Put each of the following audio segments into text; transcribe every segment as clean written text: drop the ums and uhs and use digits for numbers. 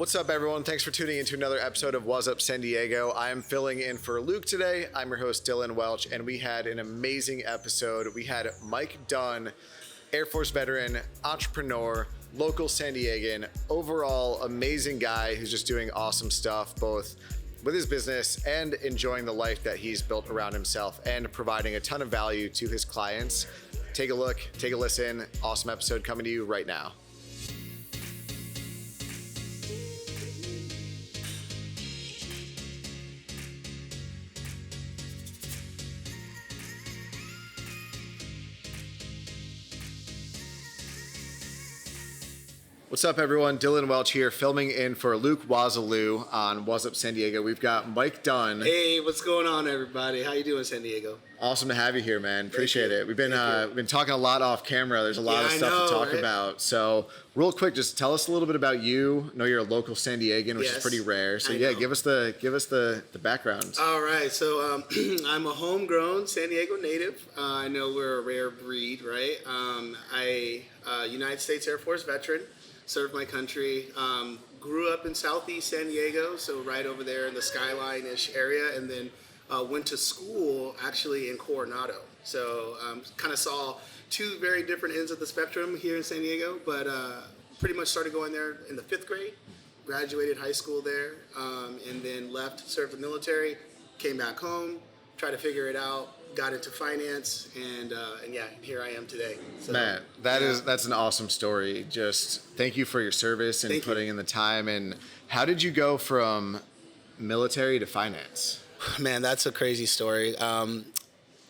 What's up, everyone? Thanks for tuning into another episode of Waz Up San Diego. I am filling in for Luke today. I'm your host, Dylan Welch, and we had an amazing episode. We had Mike Dunn, Air Force veteran, entrepreneur, local San Diegan, overall amazing guy who's just doing awesome stuff, both with his business and enjoying the life that he's built around himself and providing a ton of value to his clients. Take a look, take a listen. Awesome episode coming to you right now. What's up, everyone? Dylan Welch here, filming in for Luke Wazaloo on Waz Up San Diego. We've got Mike Dunn. Hey, what's going on, everybody? How you doing, San Diego? Awesome to have you here, man. Appreciate it. We've been talking a lot off camera. There's a lot of stuff to talk about. So, real quick, just tell us a little bit about you. I know you're a local San Diegan, which is pretty rare. So, give us the background. All right. So, I'm a homegrown San Diego native. I know we're a rare breed, right? United States Air Force veteran. Served my country, grew up in Southeast San Diego, so right over there in the Skyline-ish area, and then went to school actually in Coronado. So kind of saw two very different ends of the spectrum here in San Diego, but pretty much started going there in the 5th grade, graduated high school there, and then left, served the military, came back home, tried to figure it out, got into finance, and here I am today. So, man, that's an awesome story. Just thank you for your service and putting in the time. And how did you go from military to finance? Man, that's a crazy story.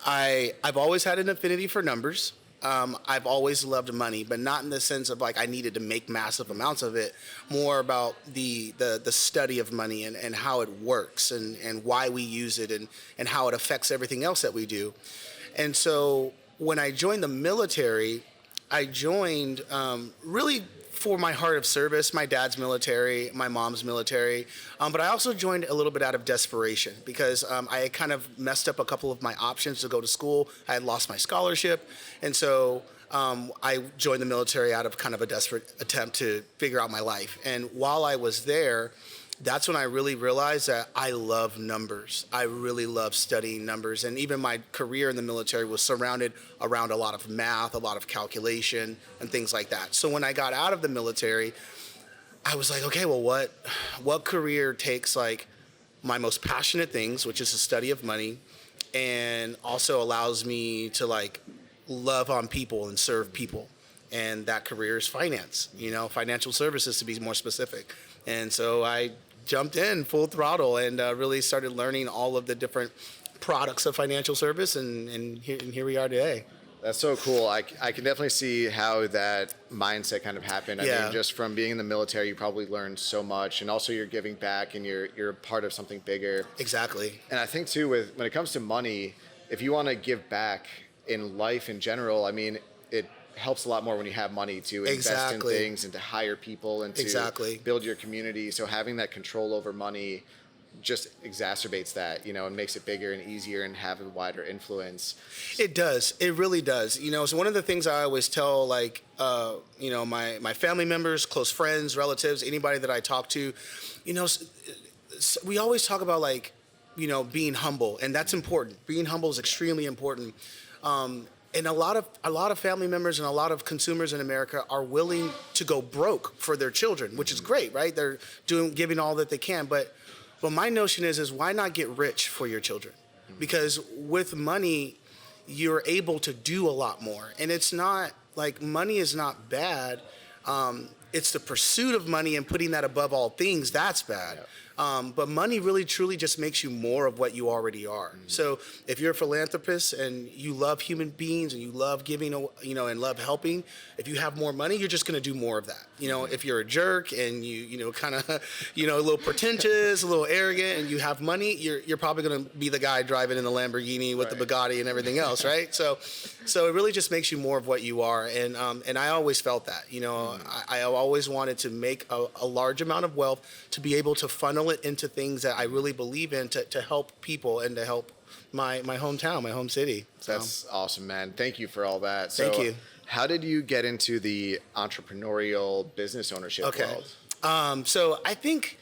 I've always had an affinity for numbers. I've always loved money, but not in the sense of like I needed to make massive amounts of it. More about the study of money and how it works and why we use it and how it affects everything else that we do. And so when I joined the military, I joined really for my heart of service. My dad's military, my mom's military, but I also joined a little bit out of desperation because I had kind of messed up a couple of my options to go to school. I had lost my scholarship, and so I joined the military out of kind of a desperate attempt to figure out my life. And while I was there, that's when I really realized that I love numbers. I really love studying numbers. And even my career in the military was surrounded around a lot of math, a lot of calculation, and things like that. So when I got out of the military, I was like, okay, well, what career takes like my most passionate things, which is the study of money, and also allows me to like love on people and serve people. And that career is finance, financial services to be more specific. And so I jumped in full throttle and really started learning all of the different products of financial service, and here we are today. That's so cool. I can definitely see how that mindset kind of happened. I mean, just from being in the military, you probably learned so much, and also you're giving back and you're a part of something bigger. Exactly. And I think too, when it comes to money, if you want to give back in life in general, I mean, it helps a lot more when you have money to invest in things and to hire people and to build your community. So having that control over money just exacerbates that, and makes it bigger and easier and have a wider influence. It does. It really does. So one of the things I always tell, like, my family members, close friends, relatives, anybody that I talk to, we always talk about like, being humble, and that's important. Being humble is extremely important. And a lot of family members and a lot of consumers in America are willing to go broke for their children, which is great, right? They're giving all that they can. But my notion is why not get rich for your children? Because with money, you're able to do a lot more. And it's not like money is not bad. It's the pursuit of money and putting that above all things that's bad. Yeah. But money really truly just makes you more of what you already are. Mm-hmm. So if you're a philanthropist and you love human beings and you love giving, and love helping, if you have more money, you're just going to do more of that. If you're a jerk and you kind of, a little pretentious, a little arrogant, and you have money, you're probably going to be the guy driving in the Lamborghini with the Bugatti and everything else, right? So it really just makes you more of what you are. And I always felt that, I always wanted to make a large amount of wealth to be able to funnel it into things that I really believe in to help people and to help my hometown, my home city. So. That's awesome, man. Thank you for all that. Thank you. How did you get into the entrepreneurial business ownership world? So I think,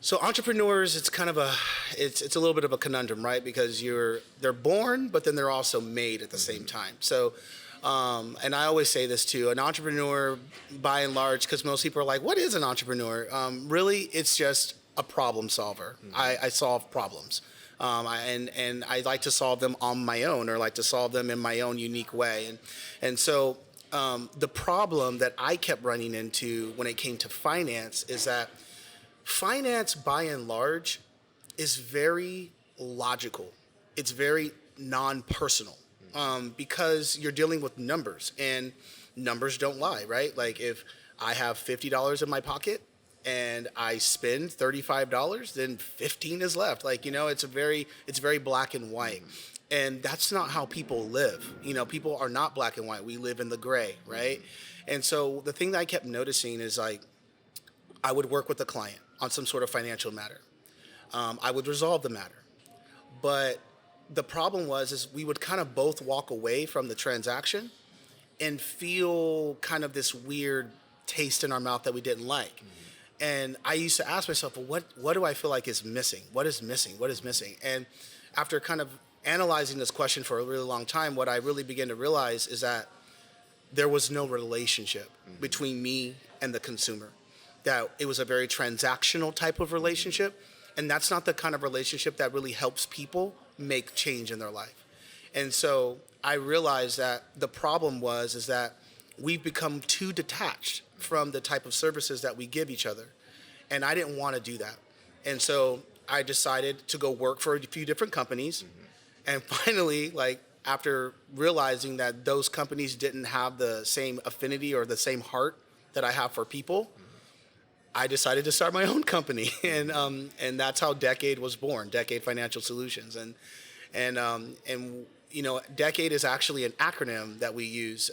so entrepreneurs, it's kind of it's a little bit of a conundrum, right? Because they're born, but then they're also made at the same time. So, and I always say this too, an entrepreneur, by and large, because most people are like, what is an entrepreneur? Really, it's just a problem solver. I solve problems. And I like to solve them on my own, or like to solve them in my own unique way. And so the problem that I kept running into when it came to finance is that finance, by and large, is very logical. It's very non-personal, because you're dealing with numbers, and numbers don't lie, right? Like if I have $50 in my pocket and I spend $35, then 15 is left. Like, it's very black and white. And that's not how people live. People are not black and white. We live in the gray, right? And so the thing that I kept noticing is, like, I would work with a client on some sort of financial matter. I would resolve the matter. But the problem is we would kind of both walk away from the transaction and feel kind of this weird taste in our mouth that we didn't like. And I used to ask myself, well, what do I feel like is missing? What is missing? What is missing? And after kind of analyzing this question for a really long time, what I really began to realize is that there was no relationship between me and the consumer. That it was a very transactional type of relationship, and that's not the kind of relationship that really helps people make change in their life. And so I realized that the problem is that we've become too detached from the type of services that we give each other, and I didn't want to do that. And so I decided to go work for a few different companies, and finally, like, after realizing that those companies didn't have the same affinity or the same heart that I have for people, I decided to start my own company, and that's how Decade was born, Decade Financial Solutions, and Decade is actually an acronym that we use,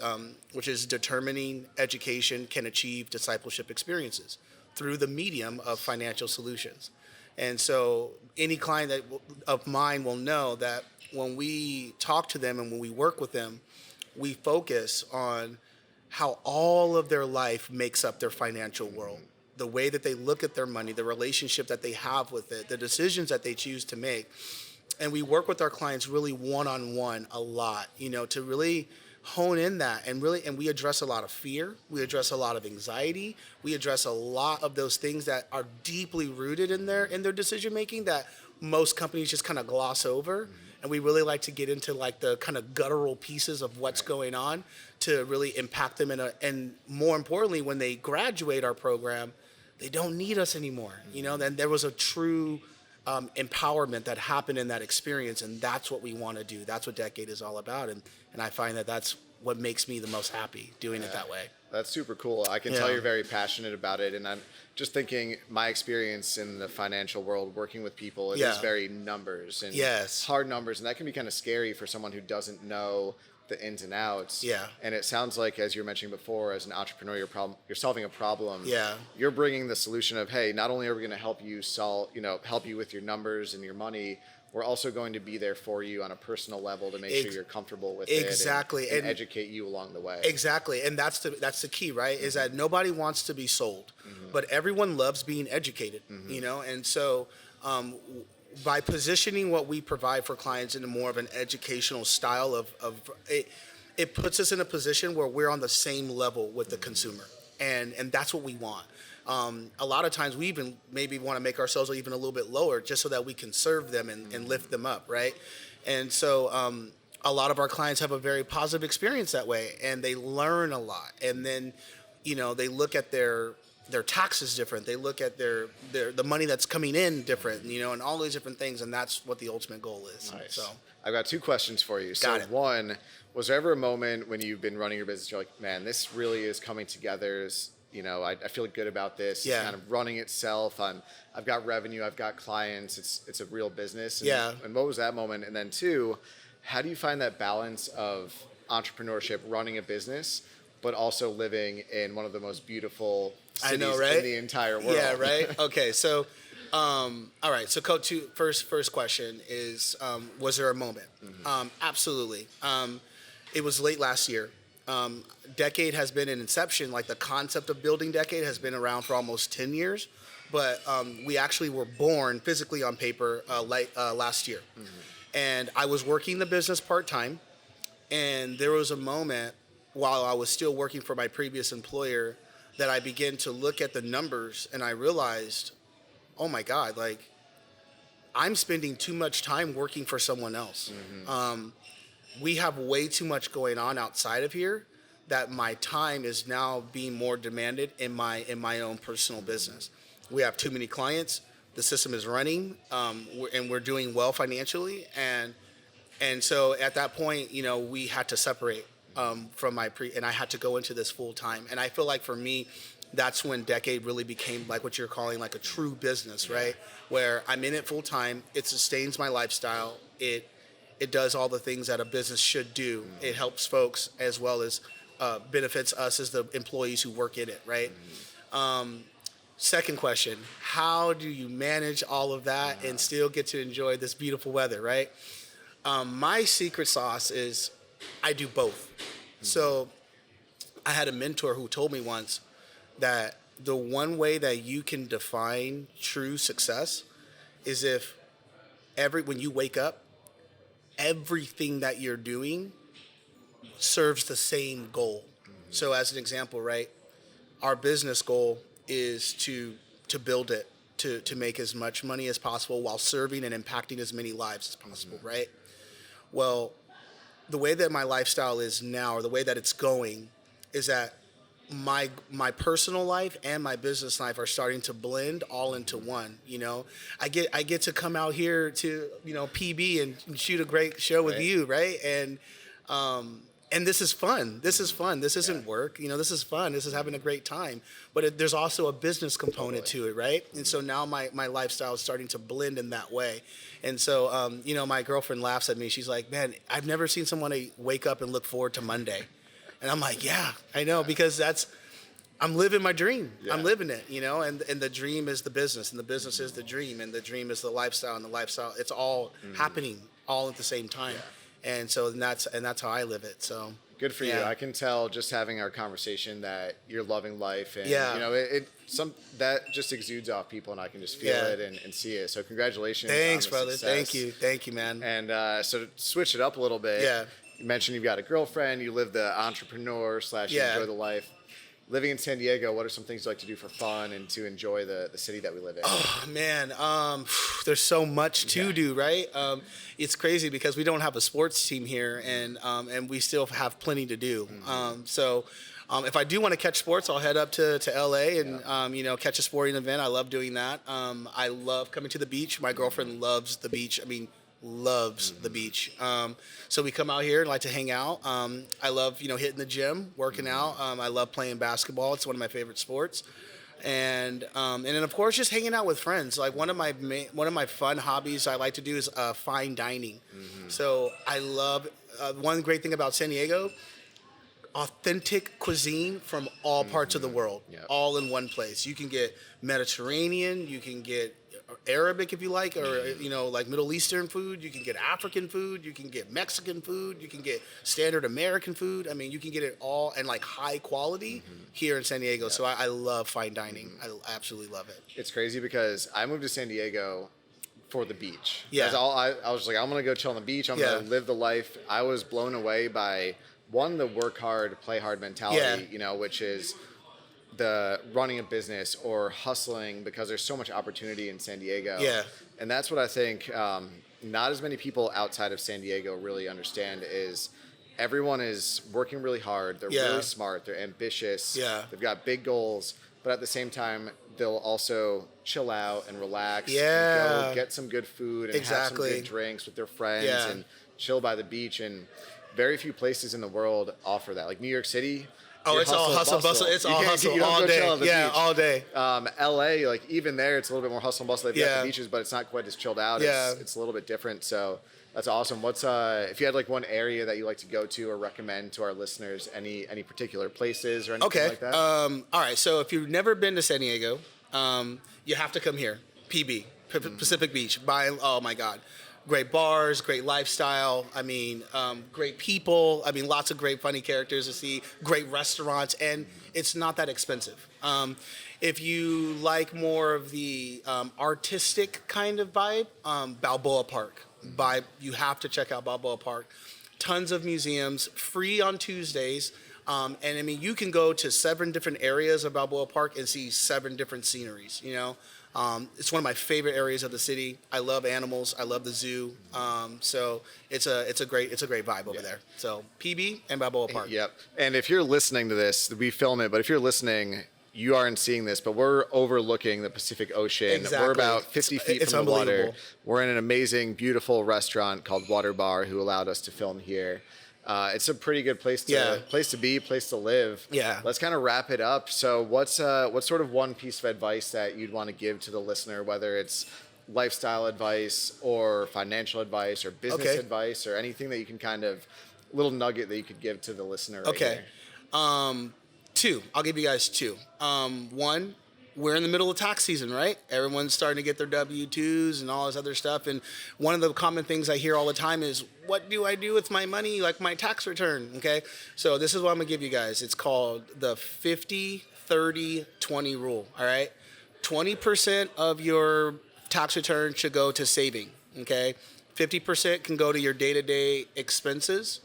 which is determining education can achieve discipleship experiences through the medium of financial solutions. And so any client of mine will know that when we talk to them and when we work with them, we focus on how all of their life makes up their financial world. The way that they look at their money, the relationship that they have with it, the decisions that they choose to make. And we work with our clients really one-on-one a lot, to really hone in that and we address a lot of fear. We address a lot of anxiety. We address a lot of those things that are deeply rooted in their decision-making that most companies just kind of gloss over. And we really like to get into, like, the kind of guttural pieces of what's going on to really impact them and more importantly, when they graduate our program, they don't need us anymore. Then there was a true empowerment that happened in that experience, and that's what we want to do. That's what Decade is all about, and I find that that's what makes me the most happy doing it that way. That's super cool. I can tell you're very passionate about it, and I'm just thinking my experience in the financial world working with people, it is very numbers and hard numbers, and that can be kind of scary for someone who doesn't know the ins and outs. Yeah. And it sounds like, as you were mentioning before, as an entrepreneur, you're solving a problem. Yeah. You're bringing the solution of, hey, not only are we going to help you help you with your numbers and your money, we're also going to be there for you on a personal level to make sure you're comfortable with it and educate you along the way. Exactly. And that's the key, right? Is that nobody wants to be sold, but everyone loves being educated, And so by positioning what we provide for clients in more of an educational style of it puts us in a position where we're on the same level with the consumer, and that's what we want. A lot of times we even maybe want to make ourselves even a little bit lower just so that we can serve them and lift them up, right? And so a lot of our clients have a very positive experience that way, and they learn a lot, and then they look at their taxes different. They look at the money that's coming in different, and all these different things, and that's what the ultimate goal is. Nice. So I've got two questions for you. Got it. One, was there ever a moment when you've been running your business, you're like, man, this really is coming together? I feel good about this. Yeah. It's kind of running itself. I've got revenue. I've got clients. It's a real business. And what was that moment? And then two, how do you find that balance of entrepreneurship, running a business, but also living in one of the most beautiful cities in the entire world? Yeah, right? Okay, so, all right, so first question is, was there a moment? Absolutely. It was late last year. Decade has been an inception. Like the concept of building Decade has been around for almost 10 years. But we actually were born physically on paper last year. And I was working the business part-time. And there was a moment while I was still working for my previous employer that I began to look at the numbers and I realized, oh my God, like I'm spending too much time working for someone else. We have way too much going on outside of here that my time is now being more demanded in my own personal business. We have too many clients. The system is running, and we're doing well financially. And so at that point, you know, we had to separate from and I had to go into this full time. And I feel like for me, that's when Decade really became like what you're calling like a true business, right? Where I'm in it full time. It sustains my lifestyle. It does all the things that a business should do. It helps folks as well as benefits us as the employees who work in it, right? Second question, how do you manage all of that and still get to enjoy this beautiful weather, right? My secret sauce is I do both. So I had a mentor who told me once that the one way that you can define true success is if when you wake up, everything that you're doing serves the same goal. So as an example, right, our business goal is to build it, to make as much money as possible while serving and impacting as many lives as possible, right? Well, the way that my lifestyle is now, or the way that it's going, is that my personal life and my business life are starting to blend all into one. You know, I get to come out here to, you know, PB and shoot a great show with you, right? And this is fun. This is fun. This isn't work. You know, this is fun. This is having a great time. But there's also a business component to it, right? And so now my lifestyle is starting to blend in that way. And so, you know, my girlfriend laughs at me. She's like, man, I've never seen someone wake up and look forward to Monday. And I'm like, yeah, I know, because I'm living my dream. Yeah. I'm living it, you know, and the dream is the business, and the business is the dream, and the dream is the lifestyle, and the lifestyle, it's all happening all at the same time. Yeah. And so that's how I live it. So good for you. I can tell just having our conversation that you're loving life, and you know, that just exudes off people, and I can just feel it and see it. So congratulations. Thanks, on the brother. success. Thank you, man. And so to switch it up a little bit. Yeah. You mentioned you've got a girlfriend. You live the entrepreneur / you enjoy the life. Living in San Diego, what are some things you like to do for fun and to enjoy the city that we live in? Oh, man. There's so much to do, right? It's crazy because we don't have a sports team here, and we still have plenty to do. So if I do want to catch sports, I'll head up to LA and, you know, catch a sporting event. I love doing that. I love coming to the beach. My girlfriend loves the beach. I mean, loves the beach. So we come out here and like to hang out. I love, you know, hitting the gym, working out. I love playing basketball. It's one of my favorite sports. And then of course just hanging out with friends. Like one of my fun hobbies I like to do is fine dining. So I love one great thing about San Diego, authentic cuisine from all parts of the world, all in one place. You can get Mediterranean, you can get Arabic if you like, or you know, like Middle Eastern food. You can get African food, you can get Mexican food, you can get standard American food. I mean, you can get it all and like high quality here in San Diego. So I love fine dining. I absolutely love it. It's crazy because I moved to San Diego for the beach. Yeah. I was like, I'm gonna go chill on the beach. I'm gonna live the life. I was blown away by the work hard, play hard mentality. You know, which is the running a business or hustling, because there's so much opportunity in San Diego. Yeah. And that's what I think not as many people outside of San Diego really understand is everyone is working really hard. They're really smart. They're ambitious. Yeah. They've got big goals, but at the same time, they'll also chill out and relax. And go get some good food and have some good drinks with their friends and chill by the beach. And very few places in the world offer that. Like New York City, it's all hustle bustle. It's all hustle all day. All day. LA, like even there, it's a little bit more hustle and bustle. They've got the beaches, but it's not quite as chilled out. It's a little bit different. So that's awesome. What's if you had like one area that you like to go to or recommend to our listeners, any particular places or anything like that? All right. So if you've never been to San Diego, you have to come here. PB, Pacific Beach. Oh my God. great bars, great lifestyle. I mean, great people. I mean, lots of great funny characters to see, great restaurants, and it's not that expensive. If you like more of the artistic kind of vibe, Balboa Park. You have to check out Balboa Park. Tons of museums, free on Tuesdays. And I mean, you can go to 7 different areas of Balboa Park and see 7 different sceneries, you know? It's one of my favorite areas of the city. I love animals. I love the zoo. So it's a great vibe over there. So PB and Balboa Park. Yep. And if you're listening to this, we film it, but if you're listening, you aren't seeing this, but we're overlooking the Pacific Ocean. Exactly. We're about 50 feet from the water. We're in an amazing, beautiful restaurant called Water Bar, who allowed us to film here. It's a pretty good place to be, place to live. Yeah. Let's kind of wrap it up. So what's sort of one piece of advice that you'd want to give to the listener, whether it's lifestyle advice or financial advice or business advice or anything that you can kind of, little nugget that you could give to the listener right here? 2. I'll give you guys 2. 1, we're in the middle of tax season, right? Everyone's starting to get their W-2s and all this other stuff. And one of the common things I hear all the time is, what do I do with my money, like my tax return, okay? So this is what I'm going to give you guys. It's called the 50-30-20 rule, all right? 20% of your tax return should go to saving, okay? 50% can go to your day-to-day expenses.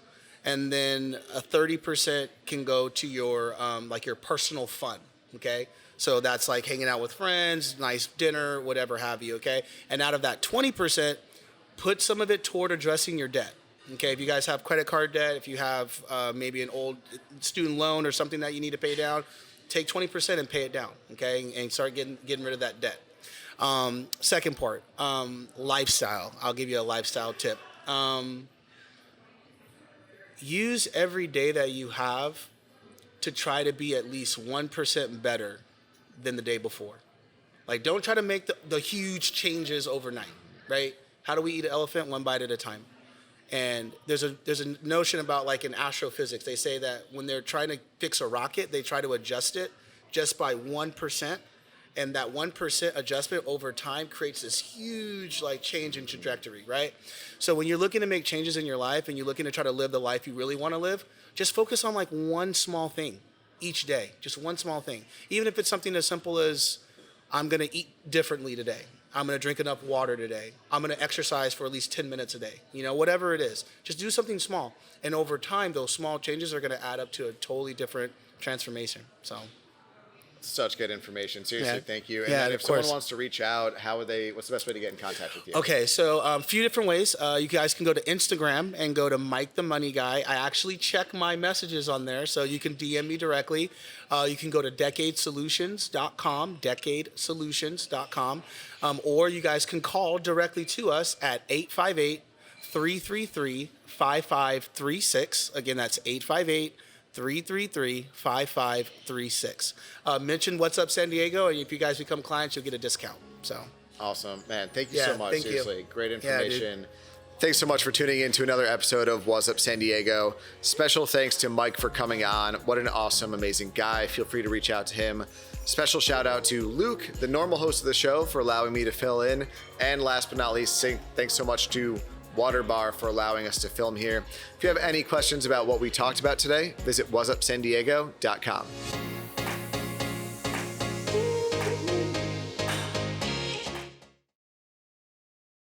And then a 30% can go to your like your personal fun, okay? So that's like hanging out with friends, nice dinner, whatever have you, okay? And out of that 20%, put some of it toward addressing your debt, okay? If you guys have credit card debt, if you have maybe an old student loan or something that you need to pay down, take 20% and pay it down, okay? And start getting rid of that debt. Second part, lifestyle. I'll give you a lifestyle tip. Use every day that you have to try to be at least 1% better than the day before. Like, don't try to make the huge changes overnight, right? How do we eat an elephant? 1 bite at a time. And there's a notion about, like, in astrophysics, they say that when they're trying to fix a rocket, they try to adjust it just by 1%. And that 1% adjustment over time creates this huge like change in trajectory, right? So when you're looking to make changes in your life and you're looking to try to live the life you really want to live, just focus on like one small thing each day, just one small thing. Even if it's something as simple as, I'm going to eat differently today. I'm going to drink enough water today. I'm going to exercise for at least 10 minutes a day. You know, whatever it is, just do something small. And over time, those small changes are going to add up to a totally different transformation. So. Such good information. Seriously, thank you. And yeah, then if someone wants to reach out, what's the best way to get in contact with you? Okay, so a few different ways. You guys can go to Instagram and go to Mike the Money Guy. I actually check my messages on there, so you can DM me directly. You can go to decadesolutions.com, or you guys can call directly to us at 858-333-5536. Again, that's 858-333-5536. Mention What's Up San Diego, and if you guys become clients, you'll get a discount. So awesome, man. Thank you so much. Thank Seriously, you. Great information. Thanks so much for tuning in to another episode of Waz Up San Diego. Special thanks to Mike for coming on. What an awesome, amazing guy. Feel free to reach out to him. Special shout out to Luke, the normal host of the show, for allowing me to fill in. And last but not least, thanks so much to Water Bar for allowing us to film here. If you have any questions about what we talked about today, visit wazupsandiego.com.